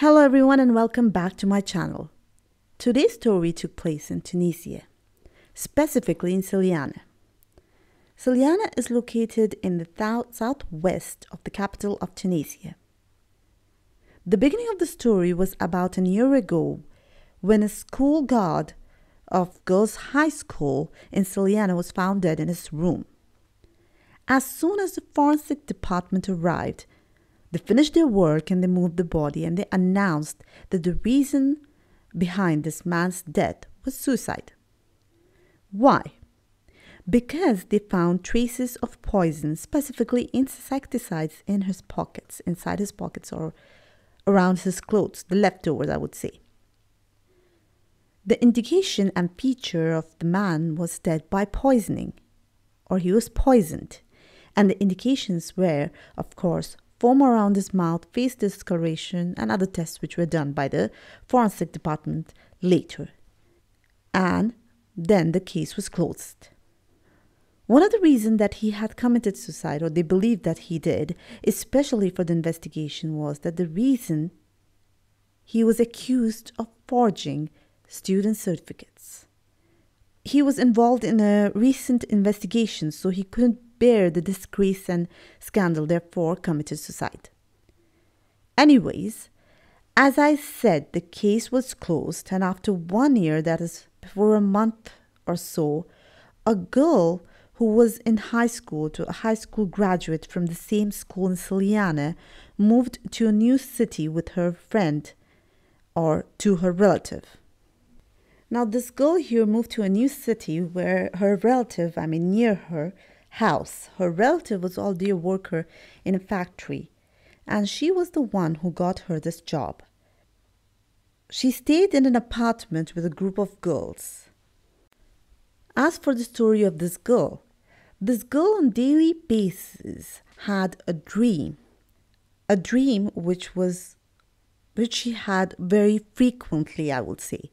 Hello everyone and welcome back to my channel. Today's story took place in Tunisia, specifically in Siliana. Siliana is located in the southwest of the capital of Tunisia. The beginning of the story was about a year ago when a school guard of girls' high school in Siliana was found dead in his room. As soon as the forensic department arrived, they finished their work and they moved the body, and they announced that the reason behind this man's death was suicide. Why? Because they found traces of poison, specifically insecticides, in his pockets, inside his pockets or around his clothes, the leftovers, I would say. The indication and feature of the man was dead by poisoning, or he was poisoned, and the indications were, of course, foam around his mouth, face discoloration, and other tests which were done by the forensic department later. And then the case was closed. One of the reasons that he had committed suicide, or they believed that he did, especially for the investigation, was that the reason he was accused of forging student certificates. He was involved in a recent investigation, so he couldn't bear the disgrace and scandal, therefore committed suicide. Anyways, as I said, the case was closed, and after 1 year, that is before a month or so, a girl who was in high school, to a high school graduate from the same school in Siliana, moved to a new city with her friend or to her relative. Now this girl here moved to a new city where her relative, near her house, her relative was already a worker in a factory, and she was the one who got her this job. She stayed in an apartment with a group of girls. As for the story of this girl on a daily basis had a dream which she had very frequently, I would say,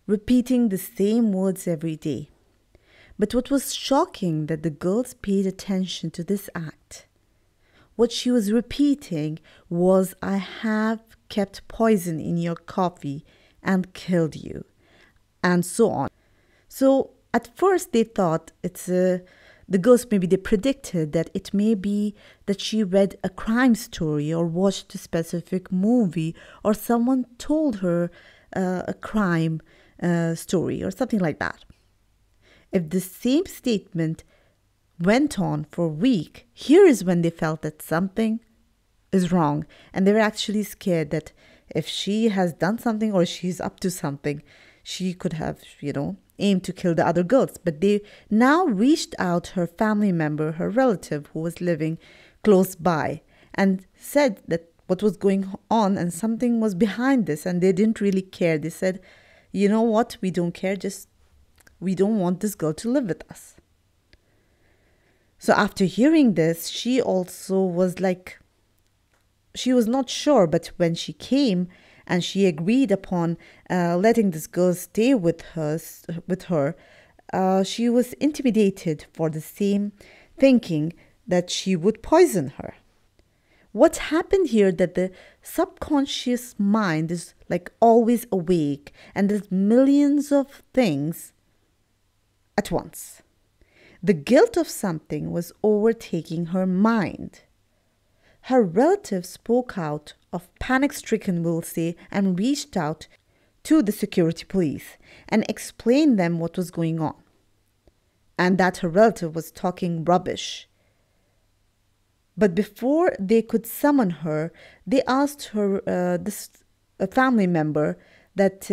repeating the same words every day. But what was shocking that the girls paid attention to this act. What she was repeating was, "I have kept poison in your coffee and killed you," and so on. So at first they thought the girls, maybe they predicted that it may be that she read a crime story or watched a specific movie, or someone told her a crime story or something like that. If the same statement went on for a week, here is when they felt that something is wrong, and they were actually scared that if she has done something or she's up to something, she could have, aimed to kill the other girls. But they now reached out her family member, her relative who was living close by, and said that what was going on and something was behind this, and they didn't really care. They said, "You know what, we don't care, we don't want this girl to live with us." So after hearing this, she also was she was not sure, but when she came and she agreed upon letting this girl stay with her, she was intimidated for the same, thinking that she would poison her. What happened here that the subconscious mind is always awake, and there's millions of things at once. The guilt of something was overtaking her mind. Her relative spoke out, of panic-stricken, we'll say, and reached out to the security police and explained them what was going on, and that her relative was talking rubbish. But before they could summon her, they asked her, a family member, that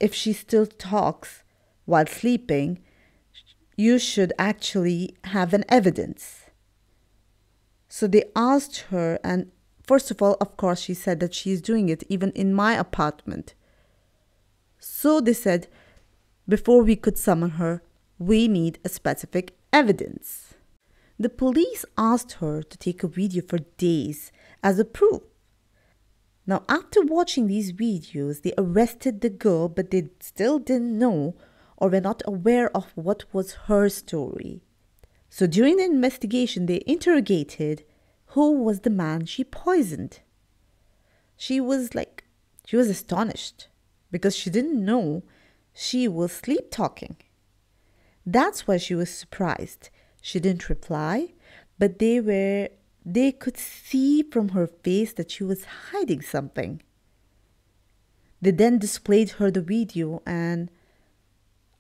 if she still talks while sleeping, you should actually have an evidence. So they asked her, and first of all, of course, she said that she's doing it even in my apartment. So they said, before we could summon her, we need a specific evidence. The police asked her to take a video for days as a proof. Now, after watching these videos, they arrested the girl, but they still didn't know or were not aware of what was her story. So during the investigation, they interrogated who was the man she poisoned. She was astonished because she didn't know she was sleep talking. That's why she was surprised. She didn't reply, but they could see from her face that she was hiding something. They then displayed her the video, and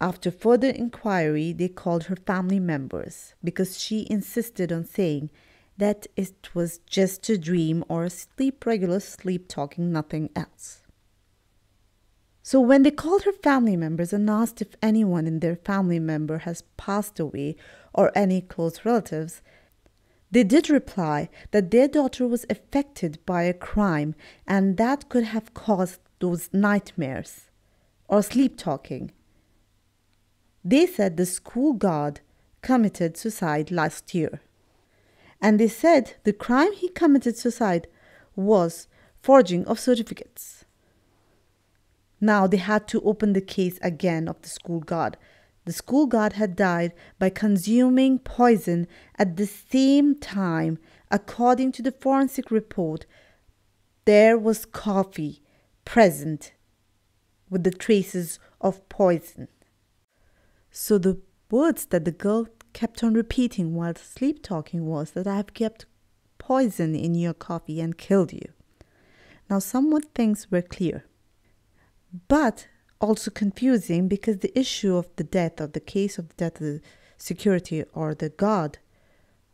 after further inquiry, they called her family members because she insisted on saying that it was just a dream or regular sleep talking, nothing else. So when they called her family members and asked if anyone in their family member has passed away or any close relatives, they did reply that their daughter was affected by a crime and that could have caused those nightmares or sleep talking. They said the school guard committed suicide last year. And they said the crime he committed suicide was forging of certificates. Now they had to open the case again of the school guard. The school guard had died by consuming poison at the same time. According to the forensic report, there was coffee present with the traces of poison. So the words that the girl kept on repeating while sleep talking was that I have kept poison in your coffee and killed you. Now some things were clear, but also confusing because the issue of the death, or the case of the death of the security or the guard,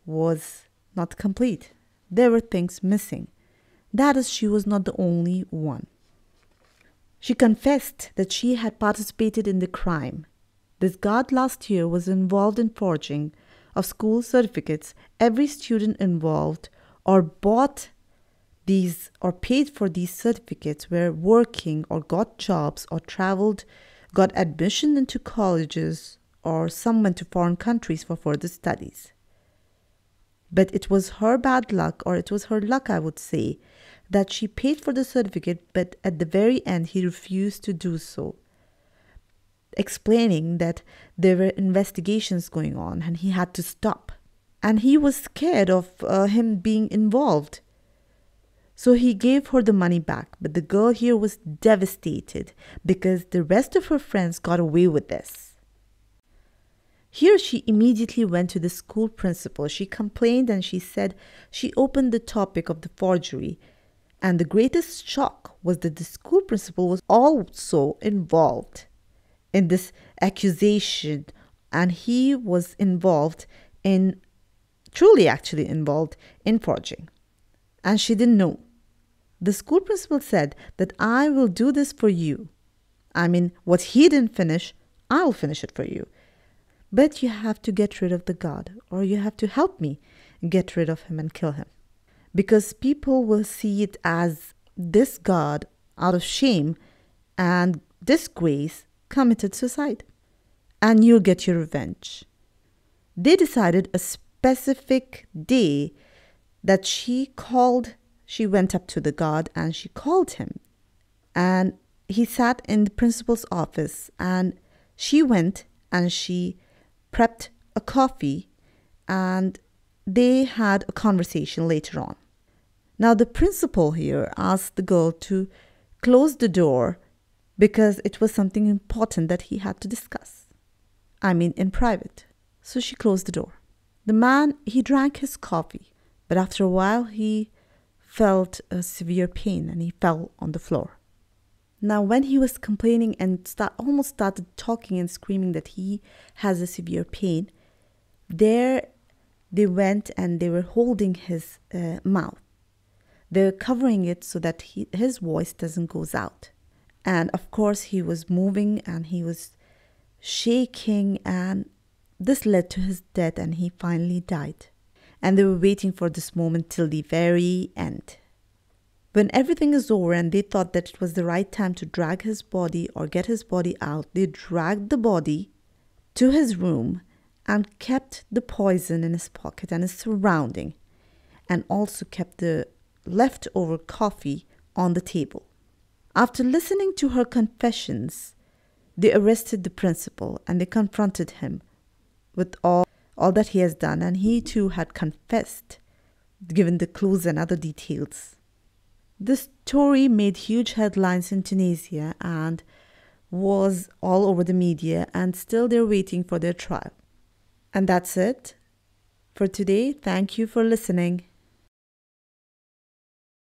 was not complete. There were things missing. That is, she was not the only one. She confessed that she had participated in the crime. This guard last year was involved in forging of school certificates. Every student involved or bought these or paid for these certificates were working or got jobs or traveled, got admission into colleges, or some went to foreign countries for further studies. But it was her bad luck, or it was her luck, I would say, that she paid for the certificate, but at the very end he refused to do so, explaining that there were investigations going on and he had to stop. And he was scared of him being involved. So he gave her the money back, but the girl here was devastated because the rest of her friends got away with this. Here she immediately went to the school principal. She complained and she said she opened the topic of the forgery. And the greatest shock was that the school principal was also involved in this accusation, and he was truly actually involved in forging. And she didn't know. The school principal said that I will do this for you. I mean, what he didn't finish, I'll finish it for you. But you have to get rid of the god, or you have to help me get rid of him and kill him. Because people will see it as this god, out of shame and disgrace, committed suicide. And you'll get your revenge. They decided a specific day that she went up to the god and she called him. And he sat in the principal's office, and she went and she prepped a coffee, and they had a conversation later on. Now the principal here asked the girl to close the door because it was something important that he had to discuss. I mean, in private. So she closed the door. The man, he drank his coffee, but after a while he felt a severe pain and he fell on the floor. Now when he was complaining and almost started talking and screaming that he has a severe pain, there they went and they were holding his mouth. They're covering it so that his voice doesn't go out. And of course he was moving and he was shaking, and this led to his death, and he finally died. And they were waiting for this moment till the very end. When everything is over and they thought that it was the right time to drag his body or get his body out, they dragged the body to his room and kept the poison in his pocket and his surrounding, and also kept the leftover coffee on the table. After listening to her confessions, they arrested the principal and they confronted him with all that he has done, and he too had confessed, given the clues and other details. This story made huge headlines in Tunisia and was all over the media, and still they're waiting for their trial. And that's it for today. Thank you for listening.